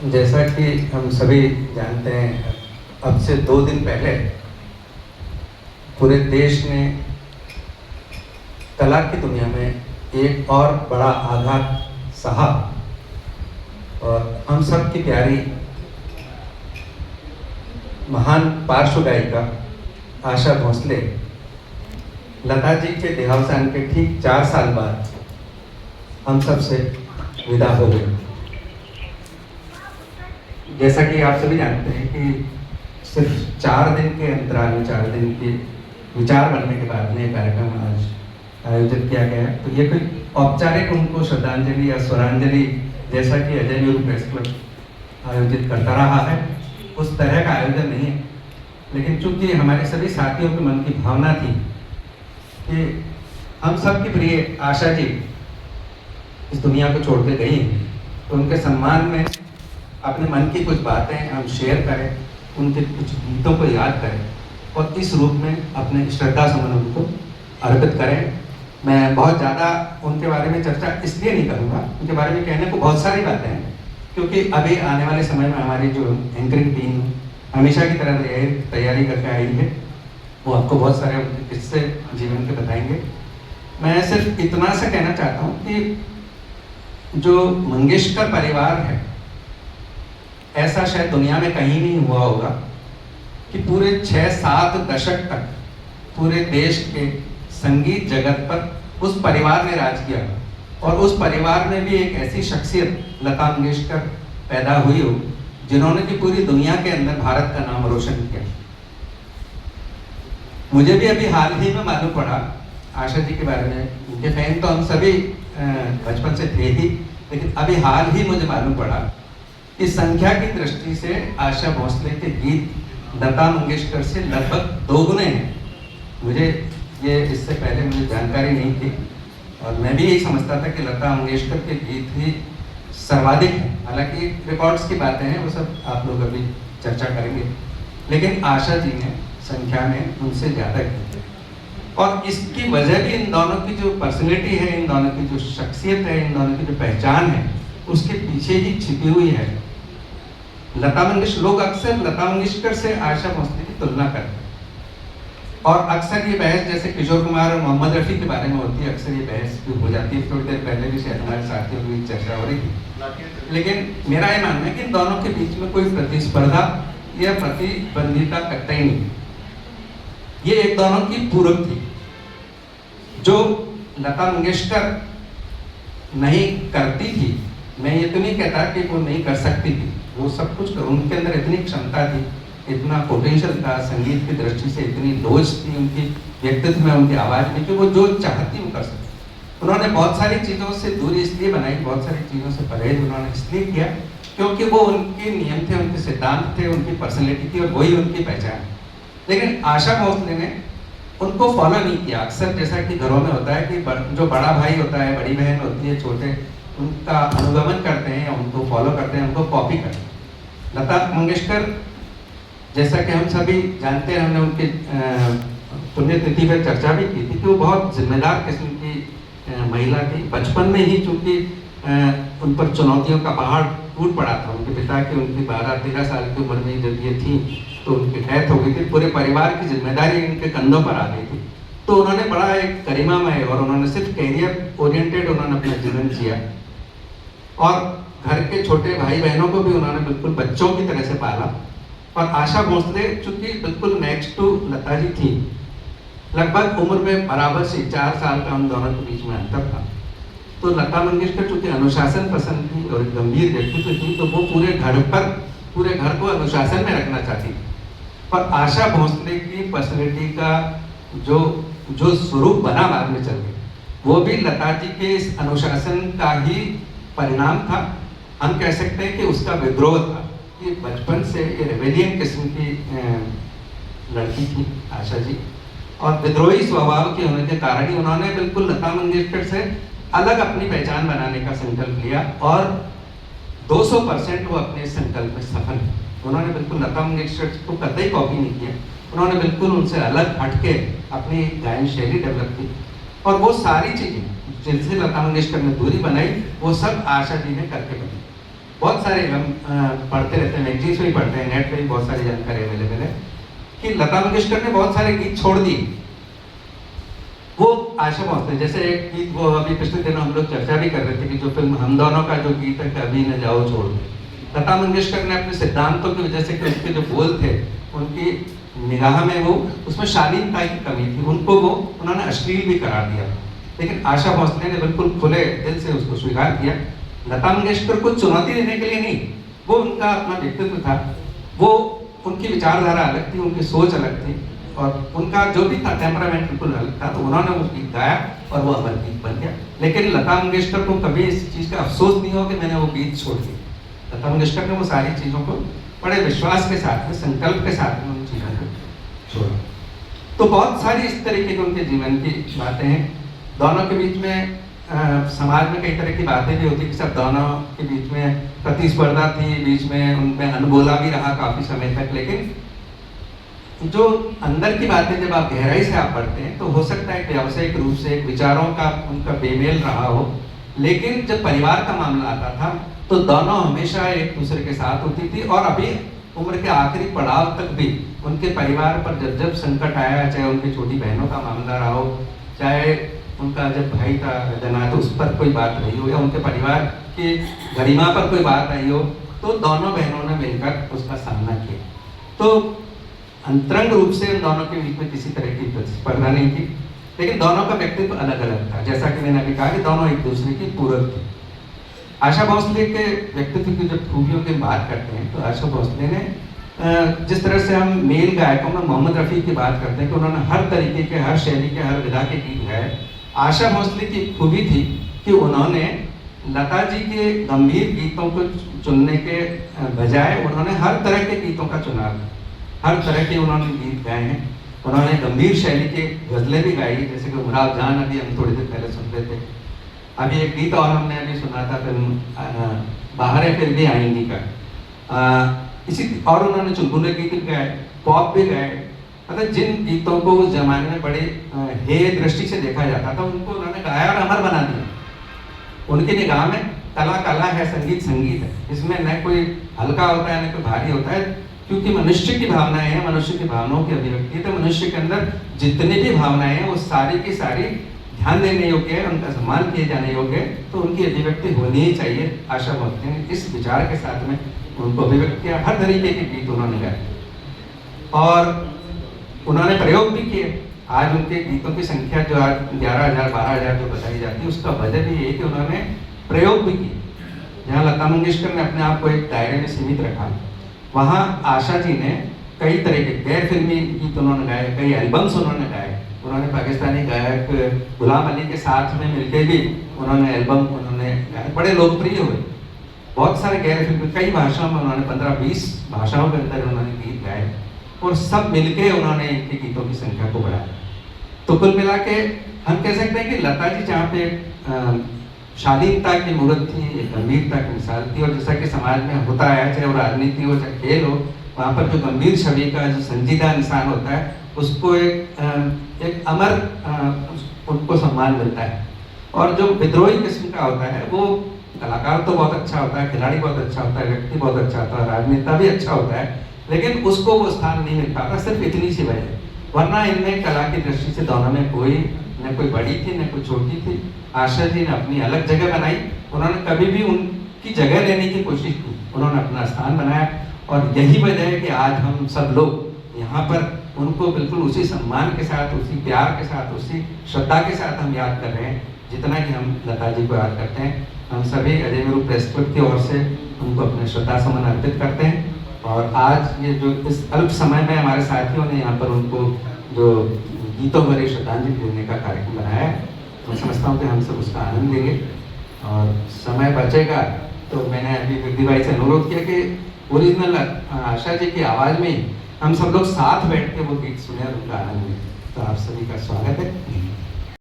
जैसा कि हम सभी जानते हैं, अब से 2 दिन पहले पूरे देश ने कला की दुनिया में एक और बड़ा आघात सहा और हम सब की प्यारी महान पार्श्व गायिका आशा भोसले लता जी के देहावसान के ठीक 4 साल बाद हम सब से विदा हो गई। जैसा कि आप सभी जानते हैं कि सिर्फ 4 दिन के अंतराल में 4 दिन के विचार बनने के बाद में ये कार्यक्रम आज आयोजित किया गया है। तो ये कोई औपचारिक उनको श्रद्धांजलि या स्वरांजलि जैसा कि अजय न्यूज प्रेस क्लब आयोजित करता रहा है उस तरह का आयोजन नहीं है, लेकिन चूंकि हमारे सभी साथियों के मन की भावना थी कि हम सबकी प्रिय आशा जी इस दुनिया को छोड़ के गई हैं, तो उनके सम्मान में अपने मन की कुछ बातें हम शेयर करें, उनके कुछ गीतों को याद करें और इस रूप में अपने श्रद्धा सुमन उनको अर्पित करें। मैं बहुत ज़्यादा उनके बारे में चर्चा इसलिए नहीं करूँगा, उनके बारे में कहने को बहुत सारी बातें हैं, क्योंकि अभी आने वाले समय में हमारी जो एंकरिंग टीम हमेशा की तरह तैयारी करके आई है, वो आपको बहुत सारे उनके किस्से जीवन के बताएंगे। मैं सिर्फ इतना सा कहना चाहता हूँ कि जो मंगेशकर परिवार है, ऐसा शायद दुनिया में कहीं नहीं हुआ होगा कि पूरे 6-7 दशक तक पूरे देश के संगीत जगत पर उस परिवार ने राज किया और उस परिवार में भी एक ऐसी शख्सियत लता मंगेशकर पैदा हुई हो जिन्होंने कि पूरी दुनिया के अंदर भारत का नाम रोशन किया। मुझे भी अभी हाल ही में मालूम पड़ा आशा जी के बारे में, उनके फैन तो हम सभी बचपन से थे ही, लेकिन अभी हाल ही मुझे मालूम पड़ा कि संख्या की दृष्टि से आशा भोसले के गीत लता मंगेशकर से लगभग दोगुने हैं। मुझे ये इससे पहले मुझे जानकारी नहीं थी और मैं भी यही समझता था कि लता मंगेशकर के गीत ही सर्वाधिक हैं। हालांकि रिकॉर्ड्स की बातें हैं, वो सब आप लोग अभी चर्चा करेंगे, लेकिन आशा जी ने संख्या में उनसे ज़्यादा गीत हैं और इसकी वजह भी इन दोनों की जो पर्सनैलिटी है, इन दोनों की जो शख्सियत है, इन दोनों की जो पहचान है, उसके पीछे ही छिपी हुई है। लता मंगेशकर, लोग अक्सर लता मंगेशकर से आशा भोसले की तुलना करते हैं और अक्सर ये बहस जैसे किशोर कुमार और मोहम्मद रफ़ी के बारे में होती है, अक्सर ये बहस भी हो जाती है। थोड़ी देर पहले भी शायद हमारे साथियों की चर्चा हो रही थी, लेकिन मेरा ये मानना है कि इन दोनों के बीच में कोई प्रतिस्पर्धा या प्रतिद्वंदिता कतई नहीं, ये एक दोनों की पूरक थी। जो लता मंगेशकर नहीं करती थी, मैं ये तो नहीं कहता कि वो नहीं कर सकती थी, वो सब कुछ उनके अंदर इतनी क्षमता थी, इतना पोटेंशियल था, संगीत की दृष्टि से इतनी लोच थी उनकी व्यक्तित्व में, उनकी आवाज़ में, कि वो जो चाहती वो कर सकती। उन्होंने बहुत सारी चीज़ों से दूरी इसलिए बनाई, बहुत सारी चीज़ों से परहेज उन्होंने इसलिए किया क्योंकि वो उनके नियम थे, उनके सिद्धांत थे, उनकी पर्सनैलिटी थी और वही उनकी पहचान। लेकिन आशा भोसले ने उनको फॉलो नहीं किया। अक्सर जैसा कि घरों में होता है कि जो बड़ा भाई होता है, बड़ी बहन होती है, छोटे उनका अनुगमन करते हैं या उनको फॉलो करते हैं, उनको कॉपी करते हैं। लता मंगेशकर जैसा कि हम सभी जानते हैं, हमने उनकी पुण्यतिथि पर चर्चा भी की थी कि वो बहुत जिम्मेदार किस्म की महिला थी। बचपन में ही चूँकि उन पर चुनौतियों का पहाड़ टूट पड़ा था, उनके पिता की उनकी 12-13 साल की उम्र में जब ये थी तो उनकी डेथ हो गई थी, पूरे परिवार की जिम्मेदारी उनके कंधों पर आ गई थी। तो उन्होंने बड़ा एक गरिमामय और उन्होंने सिर्फ कैरियर ओरिएंटेड उन्होंने अपना जीवन जिया और घर के छोटे भाई बहनों को भी उन्होंने बिल्कुल बच्चों की तरह से पाला। और आशा भोसले चूंकि बिल्कुल नेक्स्ट टू लता जी थी, लगभग उम्र में बराबर से 4 साल का उन दोनों के बीच में अंतर था। तो लता मंगेशकर चूंकि अनुशासन पसंद थी और गंभीर व्यक्तित्व थी, तो वो पूरे घर को अनुशासन में रखना चाहती थी। और आशा भोसले की पर्सनैलिटी का जो स्वरूप बना बाद में चल के, वो भी लता जी के इस अनुशासन का ही परिणाम था। हम कह सकते हैं कि उसका विद्रोह था कि बचपन से ये रेबेलियन किस्म की लड़की थी आशा जी और विद्रोही स्वभाव के होने के कारण ही उन्होंने बिल्कुल लता मंगेशकर से अलग अपनी पहचान बनाने का संकल्प लिया और 200% वो अपने संकल्प में सफल है। उन्होंने बिल्कुल लता मंगेशकर को कतई कॉपी नहीं किया, उन्होंने बिल्कुल उनसे अलग हटके अपनी गायन शैली डेवलप की और वो सारी चीज़ें जिनसे लता मंगेशकर ने दूरी बनाई, वो सब आशा जी ने करके बनाई। बहुत सारे हम पढ़ते रहते हैं, मैगजीन्स में भी पढ़ते हैं, नेट पे भी बहुत सारी जानकारी अवेलेबल है कि लता मंगेशकर ने बहुत सारे गीत छोड़ दिए। वो आशा भोसले जैसे एक गीत, वो अभी पिछले दिनों हम लोग चर्चा भी कर रहे थे कि जो फिल्म हम दोनों का जो गीत है, कभी न जाओ छोड़ दे, लता मंगेशकर ने अपने सिद्धांतों की वजह से कि उसके जो बोल थे उनकी निगाह में वो उसमें शालीनता की कमी थी, उनको वो उन्होंने अश्लील भी करार दिया। लेकिन आशा भोसले ने बिल्कुल खुले दिल से उसको स्वीकार किया। लता मंगेशकर को चुनौती देने के लिए नहीं, वो उनका अपना व्यक्तित्व था, वो उनकी विचारधारा अलग थी, उनकी सोच अलग थी, और उनका जो भी था टेम्परामेंट बिल्कुल अलग था, तो उन्होंने वो गीत गाया और वो अमर गीत बन गया। लेकिन लता मंगेशकर को कभी इस चीज़ का अफसोस नहीं हो कि मैंने वो गीत छोड़ दिया। लता मंगेशकर ने वो सारी चीज़ों को बड़े विश्वास के साथ में, संकल्प के साथ में उन चीज़ों को छोड़ा। तो बहुत सारी इस तरीके के उनके जीवन की बातें हैं। दोनों के बीच में समाज में कई तरह की बातें भी होती कि सब दोनों के बीच में प्रतिस्पर्धा थी, बीच में उनमें अनबोला भी रहा काफ़ी समय तक। लेकिन जो अंदर की बातें जब आप गहराई से आप पढ़ते हैं तो हो सकता है कि व्यावसायिक रूप से एक विचारों का उनका बेमेल रहा हो, लेकिन जब परिवार का मामला आता था तो दोनों हमेशा एक दूसरे के साथ होती थी। और अभी उम्र के आखिरी पड़ाव तक भी उनके परिवार पर जब जब संकट आया, चाहे उनकी छोटी बहनों का मामला रहा हो, चाहे उनका जब भाई का जना तो उस पर कोई बात रही हो, या उनके परिवार की गरिमा पर कोई बात आई हो, तो दोनों बहनों ने मिलकर उसका सामना किया। तो अंतरंग रूप से उन दोनों के बीच में किसी तरह की प्रतिस्पर्धा नहीं थी, लेकिन दोनों का व्यक्तित्व अलग अलग था। जैसा कि मैंने अभी कहा कि दोनों एक दूसरे की पूरक थे। आशा भोसले के व्यक्तित्व की जब खूबियों की बात करते हैं तो आशा भोसले ने जिस तरह से हम मेल गायकों में मोहम्मद रफ़ी की बात करते हैं कि उन्होंने हर तरीके के, हर शैली के, हर विधा के गीत गाए, आशा भोसले की खूबी थी कि उन्होंने लता जी के गंभीर गीतों को चुनने के बजाय उन्होंने हर तरह के गीतों का चुनाव, हर तरह के उन्होंने गीत गाए हैं। उन्होंने गंभीर शैली के गज़लें भी गाई, जैसे कि उमराव जान अभी हम थोड़ी देर पहले सुन रहे थे। अभी एक गीत और हमने अभी सुना था फिल्म बाहर है फिर भी आएंगी का, इसी और उन्होंने चुलबुले गीत भी गाए, पॉप भी गाए। मतलब जिन गीतों को उस जमाने में बड़े हेय दृष्टि से देखा जाता था, उनको उन्होंने गाया और अमर बना दिया। उनकी निगाह में कला कला है, संगीत संगीत है, इसमें न कोई हल्का होता है न कोई भारी होता है, क्योंकि मनुष्य की भावनाएं हैं, मनुष्य की भावनाओं की अभिव्यक्ति है। तो मनुष्य के अंदर जितनी भी भावनाएं हैं वो सारी की सारी ध्यान देने योग्य है, उनका सम्मान किए जाने योग्य है, तो उनकी अभिव्यक्ति होनी ही चाहिए। आशा भोसले ने इस विचार के साथ में उनको अभिव्यक्त किया। हर तरीके के गीत उन्होंने गाए और उन्होंने प्रयोग भी किए। आज उनके गीतों की संख्या जो आज 11,000 12,000 जो बताई जाती है, उसका वजह भी ये कि उन्होंने प्रयोग भी किए। जहाँ लता मंगेशकर ने अपने आप को एक दायरे में सीमित रखा, वहाँ आशा जी ने कई तरह के गैर फिल्मी गीत उन्होंने गाए, कई एल्बम्स उन्होंने गाए। उन्होंने पाकिस्तानी गायक गुलाम अली के साथ में मिलकर भी उन्होंने एल्बम उन्होंने गाए, बड़े लोकप्रिय हुए। बहुत सारे गैर फिल्मी कई भाषाओं में उन्होंने 15-20 भाषाओं के अंदर उन्होंने गीत गाए और सब मिलके उन्होंने इनके गीतों की संख्या को बढ़ाया। तो कुल मिला के हम कह सकते हैं कि लता जी जहाँ पे शालीनता की मूर्त थी, एक गंभीरता की मिसाल थी, और जैसा कि समाज में होता है, चाहे वो राजनीति हो चाहे खेल हो, वहाँ पर जो गंभीर छवि का जो संजीदा इंसान होता है उसको एक अमर उनको सम्मान मिलता है। और जो विद्रोही किस्म का होता है वो कलाकार तो बहुत अच्छा होता है, खिलाड़ी बहुत अच्छा होता है, व्यक्ति बहुत अच्छा होता है, राजनेता भी अच्छा होता है, लेकिन उसको वो स्थान नहीं मिल पाता, सिर्फ इतनी सी वजह। वरना इनमें कला की दृष्टि से दोनों में कोई न कोई बड़ी थी न कोई छोटी थी। आशा जी ने अपनी अलग जगह बनाई, उन्होंने कभी भी उनकी जगह लेने की कोशिश की, उन्होंने अपना स्थान बनाया। और यही वजह है कि आज हम सब लोग यहाँ पर उनको बिल्कुल उसी सम्मान के साथ, उसी प्यार के साथ, उसी श्रद्धा के साथ हम याद कर रहे हैं जितना कि हम लता जी को याद करते हैं। हम सभी अजय मेरू प्रेस क्लब की ओर से उनको अपने श्रद्धा सुमन अर्पित करते हैं। और आज ये जो इस अल्प समय में हमारे साथियों ने यहाँ पर उनको जो गीतों भरी श्रद्धांजलि देने का कार्यक्रम बनाया है, मैं समझता हूँ कि हम सब उसका आनंद लेंगे। और समय बचेगा तो मैंने अभी वृद्धि भाई से अनुरोध किया कि ओरिजिनल आशा जी की आवाज़ में हम सब लोग साथ बैठ के वो गीत सुने और उनका आनंद लें। तो आप सभी का स्वागत है।